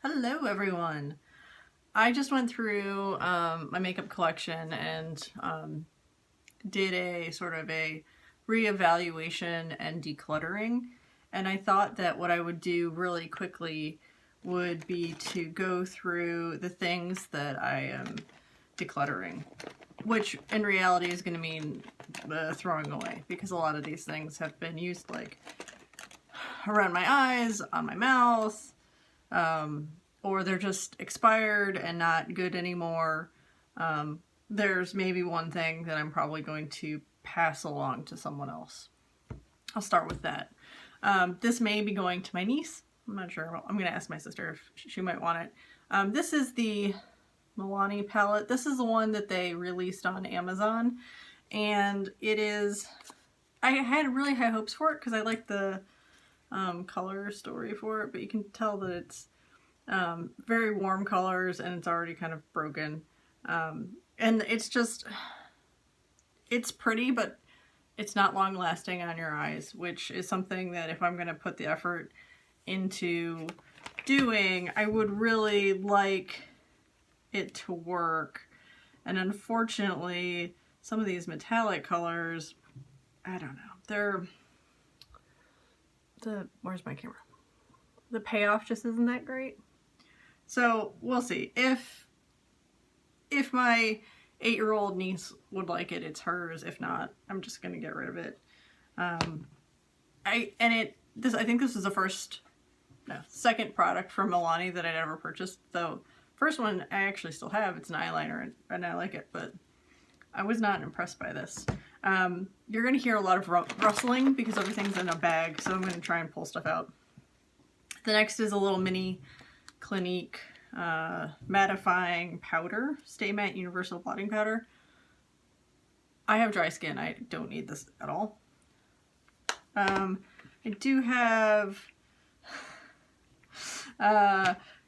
Hello everyone! I just went through my makeup collection and did a sort of a reevaluation and decluttering, and I thought that what I would do really quickly would be to go through the things that I am decluttering, which in reality is going to mean throwing away, because a lot of these things have been used like around my eyes, on my mouth, or they're just expired and not good anymore. There's maybe one thing that I'm probably going to pass along to someone else. I'll start with that. This may be going to my niece. I'm not sure. I'm going to ask my sister if she might want it. This is the Milani palette. This is the one that they released on Amazon, and it is, I had really high hopes for it because I like the color story for it, but you can tell that it's very warm colors and it's already kind of broken. And it's just, it's pretty, but it's not long lasting on your eyes, which is something that if I'm going to put the effort into doing, I would really like it to work. And unfortunately, some of these metallic colors, I don't know, where's my camera? The payoff just isn't that great. So we'll see. If my 8-year-old niece would like it, it's hers. If not, I'm just gonna get rid of it. I think this is the second product from Milani that I'd ever purchased. The first one I actually still have. It's an eyeliner and I like it, but I was not impressed by this. You're gonna hear a lot of rustling because everything's in a bag, so I'm gonna try and pull stuff out. The next is a little mini Clinique mattifying powder, Stay Matte Universal Blotting Powder. I have dry skin. I don't need this at all. I do have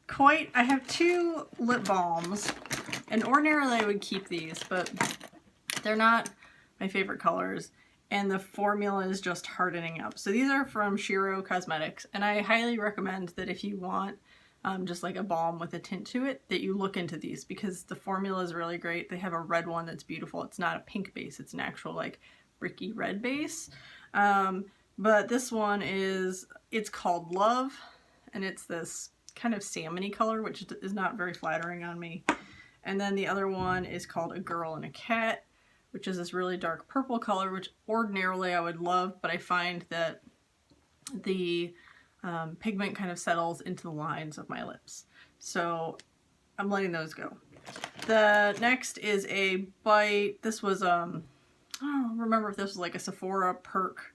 Coit. I have 2 lip balms, and ordinarily I would keep these, but they're not my favorite colors, and the formula is just hardening up. So these are from Shiro Cosmetics, and I highly recommend that if you want just like a balm with a tint to it, that you look into these, because the formula is really great. They have a red one that's beautiful. It's not a pink base, it's an actual like bricky red base. But this one it's called Love, and it's this kind of salmony color, which is not very flattering on me. And then the other one is called A Girl and a Cat, which is this really dark purple color, which ordinarily I would love, but I find that the pigment kind of settles into the lines of my lips. So I'm letting those go. The next is a Bite. This was, I don't remember if this was like a Sephora perk,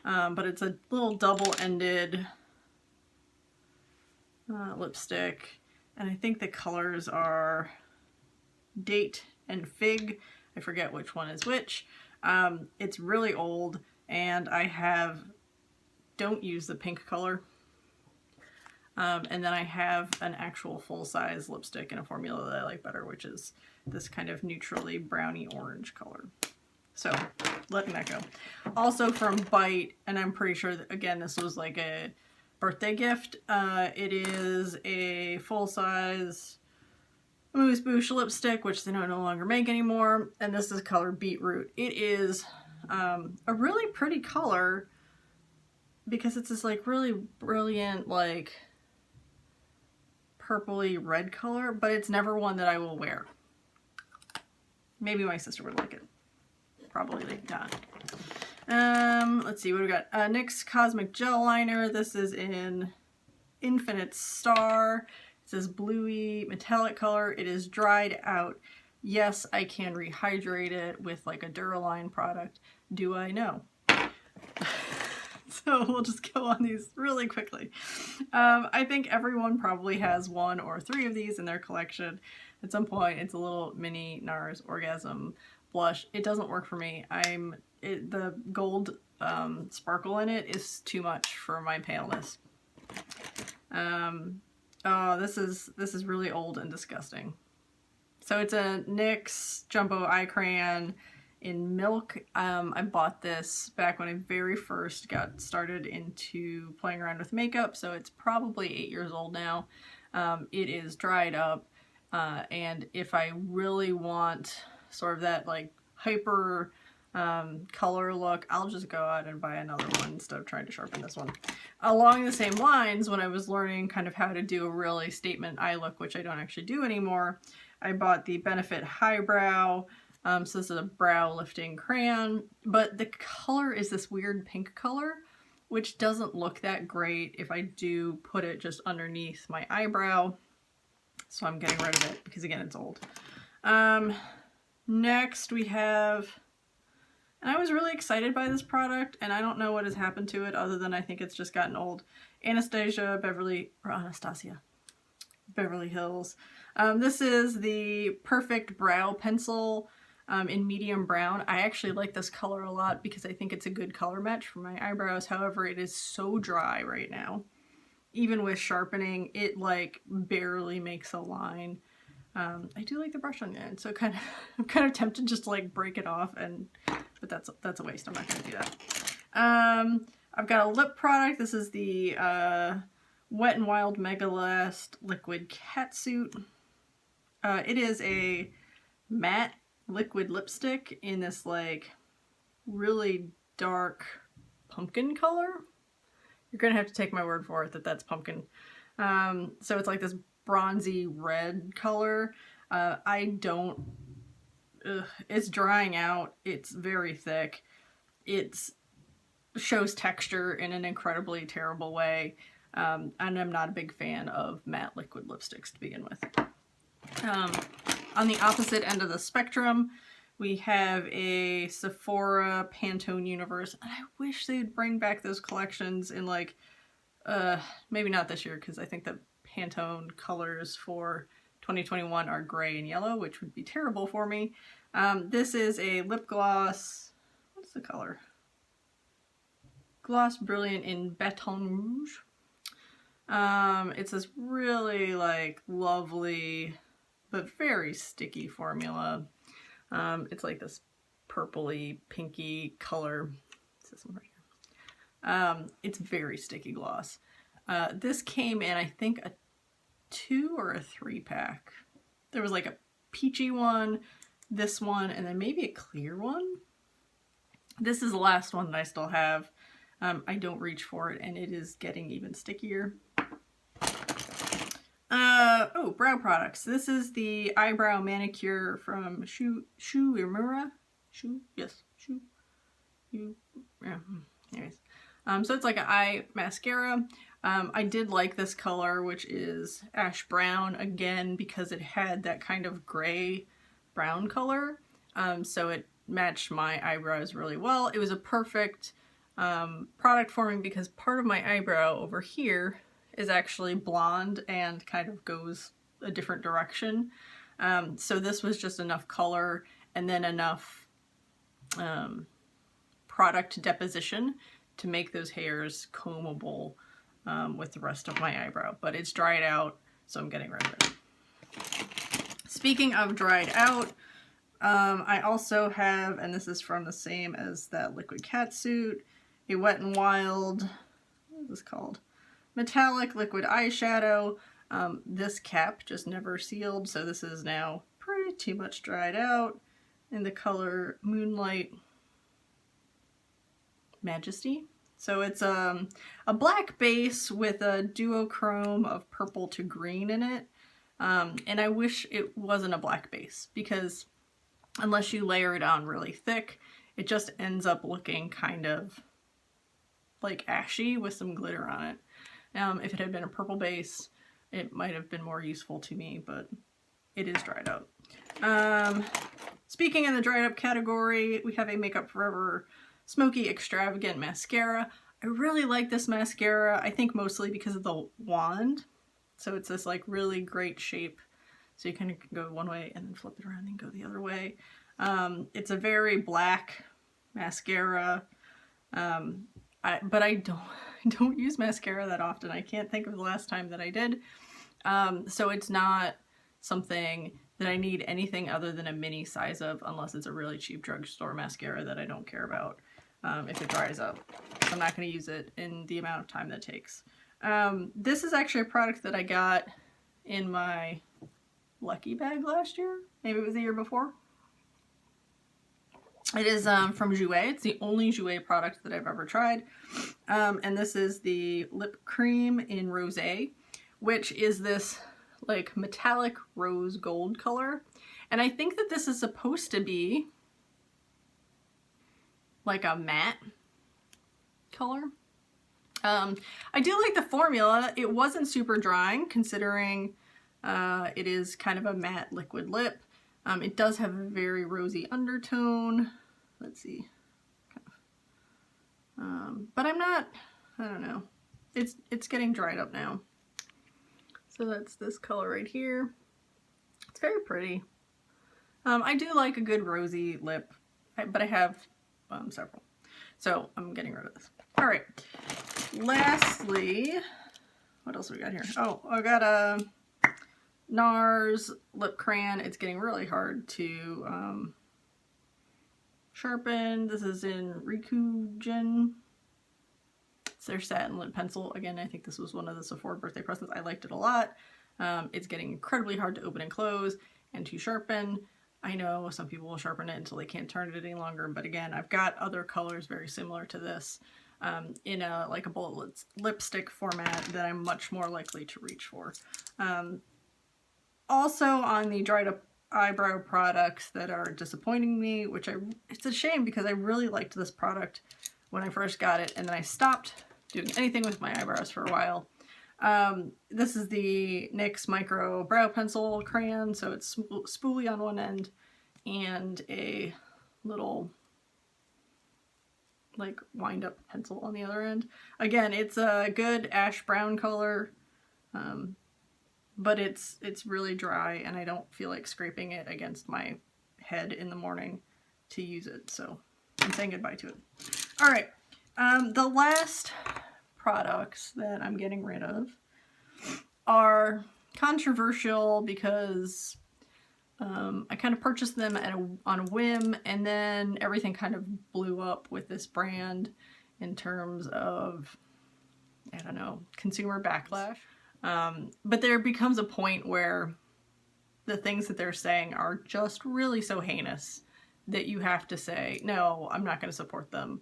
but it's a little double-ended lipstick, and I think the colors are Date and Fig. I forget which one is which. It's really old, and I don't use the pink color. And then I have an actual full-size lipstick in a formula that I like better, which is this kind of neutrally browny orange color. So, letting that go. Also from Bite, and I'm pretty sure that, again, this was like a birthday gift. It is a full-size Mousse Bouche lipstick, which they don't no longer make anymore, and this is color Beetroot. It is a really pretty color because it's this like really brilliant like purpley red color, but it's never one that I will wear. Maybe my sister would like it. Probably not. Let's see what we got. NYX Cosmic Gel Liner. This is in Infinite Star. It says bluey metallic color. It is dried out. Yes, I can rehydrate it with like a Duraline product. Do I know? So we'll just go on these really quickly. I think everyone probably has 1 or 3 of these in their collection. At some point, it's a little mini NARS Orgasm blush. It doesn't work for me. The gold sparkle in it is too much for my paleness. Oh, this is really old and disgusting. So it's a NYX Jumbo Eye Crayon in Milk. I bought this back when I very first got started into playing around with makeup, so it's probably 8 years old now. it is dried up, and if I really want sort of that like hyper color look, I'll just go out and buy another one instead of trying to sharpen this one. Along the same lines, when I was learning kind of how to do a really statement eye look, which I don't actually do anymore, I bought the Benefit Highbrow. So this is a brow lifting crayon, but the color is this weird pink color, which doesn't look that great if I do put it just underneath my eyebrow. So I'm getting rid of it because, again, it's old. Next we have, and I was really excited by this product, and I don't know what has happened to it other than I think it's just gotten old. Anastasia Beverly Hills. This is the Perfect Brow Pencil in medium brown. I actually like this color a lot because I think it's a good color match for my eyebrows. However, it is so dry right now. Even with sharpening, it like barely makes a line. I do like the brush on the end, so I'm kind of tempted just to like break it off, but that's a waste. I'm not going to do that. I've got a lip product. This is the Wet n Wild Mega Last Liquid Catsuit. It is a matte liquid lipstick in this like really dark pumpkin color. You're gonna have to take my word for it that that's pumpkin. So it's like this bronzy red color. It's drying out. It's very thick. It shows texture in an incredibly terrible way. And I'm not a big fan of matte liquid lipsticks to begin with. On the opposite end of the spectrum, we have a Sephora Pantone Universe. And I wish they'd bring back those collections in like, maybe not this year, because I think the Pantone colors for 2021 are gray and yellow, which would be terrible for me. This is a lip gloss. What's the color? Gloss Brilliant in Baton Rouge. It's this really like lovely but very sticky formula. It's like this purpley pinky color. It's this one right here. It's very sticky gloss. This came in, I think, a 2 or a 3 pack. There was like a peachy one, this one, and then maybe a clear one. This is the last one that I still have. I don't reach for it, and it is getting even stickier. Oh, brow products. This is the eyebrow manicure from Shu Imura. Yeah. Anyways, so it's like an eye mascara. I did like this color, which is ash brown, again because it had that kind of gray brown color. So it matched my eyebrows really well. It was a perfect product for me because part of my eyebrow over here is actually blonde and kind of goes a different direction. So this was just enough color and then enough product deposition to make those hairs combable with the rest of my eyebrow. But it's dried out, so I'm getting rid of it. Speaking of dried out, I also have, and this is from the same as that Liquid Catsuit, a Wet n Wild, what is this called? Metallic liquid eyeshadow. This cap just never sealed, so this is now pretty much dried out in the color Moonlight Majesty. So it's a black base with a duochrome of purple to green in it. And I wish it wasn't a black base because unless you layer it on really thick, it just ends up looking kind of like ashy with some glitter on it. If it had been a purple base, it might have been more useful to me, but it is dried out. Speaking in the dried up category, we have a Makeup Forever Smoky Extravagant Mascara. I really like this mascara, I think mostly because of the wand. So it's this like really great shape. So you kind of can go one way and then flip it around and go the other way. It's a very black mascara. But I don't use mascara that often. I can't think of the last time that I did. So it's not something that I need anything other than a mini size of, unless it's a really cheap drugstore mascara that I don't care about if it dries up. I'm not going to use it in the amount of time that it takes. This is actually a product that I got in my Lucky bag last year. Maybe it was the year before. It is from Jouer. It's the only Jouer product that I've ever tried. And this is the lip cream in Rosé, which is this like metallic rose gold color. And I think that this is supposed to be like a matte color. I do like the formula. It wasn't super drying considering it is kind of a matte liquid lip. It does have a very rosy undertone. Let's see. But I'm not, I don't know. It's getting dried up now. So that's this color right here. It's very pretty. I do like a good rosy lip, but I have several. So I'm getting rid of this. All right. Lastly, what else we got here? Oh, I got a NARS lip crayon. It's getting really hard to sharpen. This is in Rikugen. It's their satin lip pencil. Again, I think this was one of the Sephora birthday presents. I liked it a lot. It's getting incredibly hard to open and close and to sharpen. I know some people will sharpen it until they can't turn it any longer, but again, I've got other colors very similar to this in a like a bullet lipstick format that I'm much more likely to reach for. Also on the dried up eyebrow products that are disappointing me, which it's a shame because I really liked this product when I first got it, and then I stopped doing anything with my eyebrows for a while. This is the NYX Micro Brow Pencil Crayon, so it's spoolie on one end and a little like wind up pencil on the other end. Again, it's a good ash brown color, but it's really dry and I don't feel like scraping it against my head in the morning to use it, so I'm saying goodbye to it. All right, the last products that I'm getting rid of are controversial because I kind of purchased them on a whim, and then everything kind of blew up with this brand in terms of, I don't know, consumer backlash. But there becomes a point where the things that they're saying are just really so heinous that you have to say, no, I'm not going to support them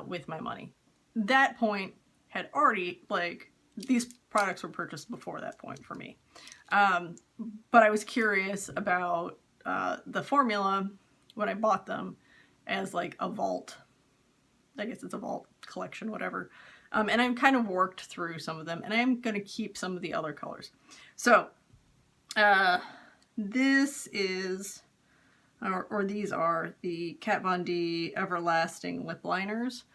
with my money. That point had already, like, these products were purchased before that point for me. But I was curious about the formula when I bought them as like a vault. I guess it's a vault collection, whatever. And I've kind of worked through some of them, and I am going to keep some of the other colors. So this is, or these are the Kat Von D Everlasting Lip Liners.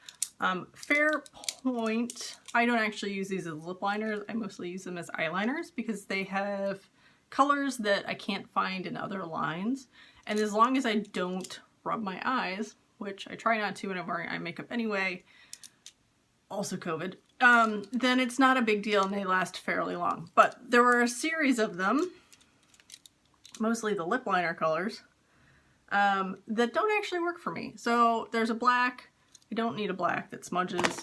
Fair point, I don't actually use these as lip liners. I mostly use them as eyeliners because they have colors that I can't find in other lines. And as long as I don't rub my eyes, which I try not to when I'm wearing eye makeup anyway, also COVID, then it's not a big deal and they last fairly long. But there were a series of them, mostly the lip liner colors, that don't actually work for me. So there's a black. I don't need a black that smudges.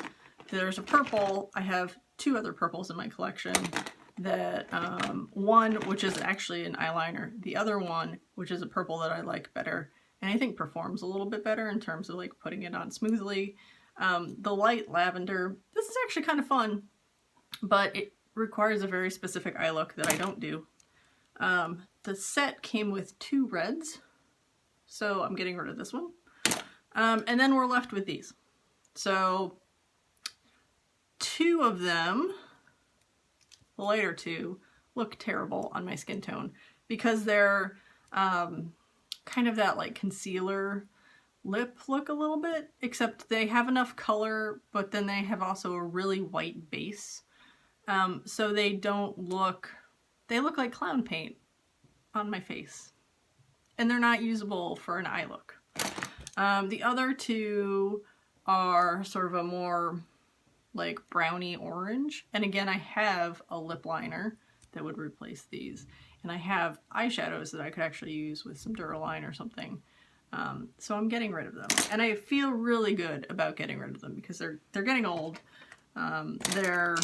There's a purple. I have two other purples in my collection. That one, which is actually an eyeliner. The other one, which is a purple that I like better, and I think performs a little bit better in terms of like putting it on smoothly. The light lavender. This is actually kind of fun, but it requires a very specific eye look that I don't do. The set came with two reds, so I'm getting rid of this one. And then we're left with these. So two of them, the lighter two, look terrible on my skin tone because they're kind of that like concealer lip look a little bit, except they have enough color, but then they have also a really white base. So they don't look, they look like clown paint on my face. And they're not usable for an eye look. The other two are sort of a more like brownie orange. And again, I have a lip liner that would replace these. And I have eyeshadows that I could actually use with some Duraline or something. So I'm getting rid of them. And I feel really good about getting rid of them because they're getting old. They're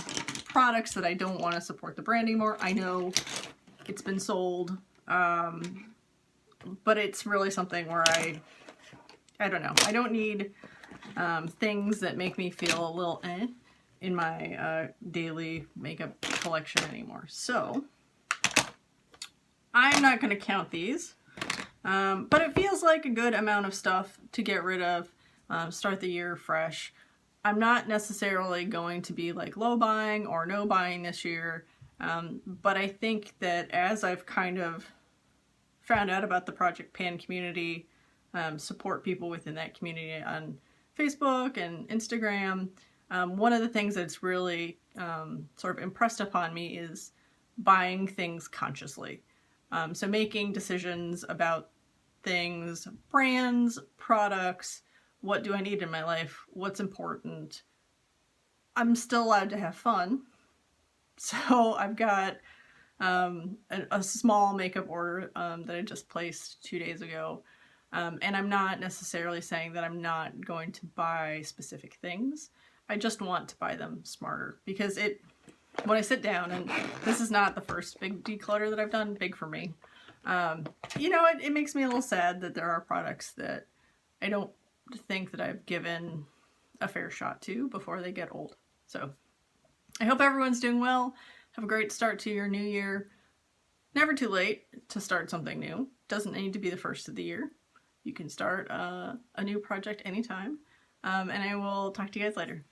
products that I don't want to support the brand anymore. I know it's been sold, but it's really something where I don't know. I don't need things that make me feel a little in my daily makeup collection anymore. So I'm not going to count these, but it feels like a good amount of stuff to get rid of, start the year fresh. I'm not necessarily going to be like low buying or no buying this year, but I think that as I've kind of found out about the Project Pan community, support people within that community on Facebook and Instagram, one of the things that's really sort of impressed upon me is buying things consciously. So making decisions about things, brands, products, what do I need in my life, what's important. I'm still allowed to have fun. So I've got a small makeup order that I just placed 2 days ago. And I'm not necessarily saying that I'm not going to buy specific things. I just want to buy them smarter, because when I sit down, and this is not the first big declutter that I've done, big for me, you know, it makes me a little sad that there are products that I don't think that I've given a fair shot to before they get old. So I hope everyone's doing well. Have a great start to your new year. Never too late to start something new. Doesn't need to be the first of the year. You can start a new project anytime. And I will talk to you guys later.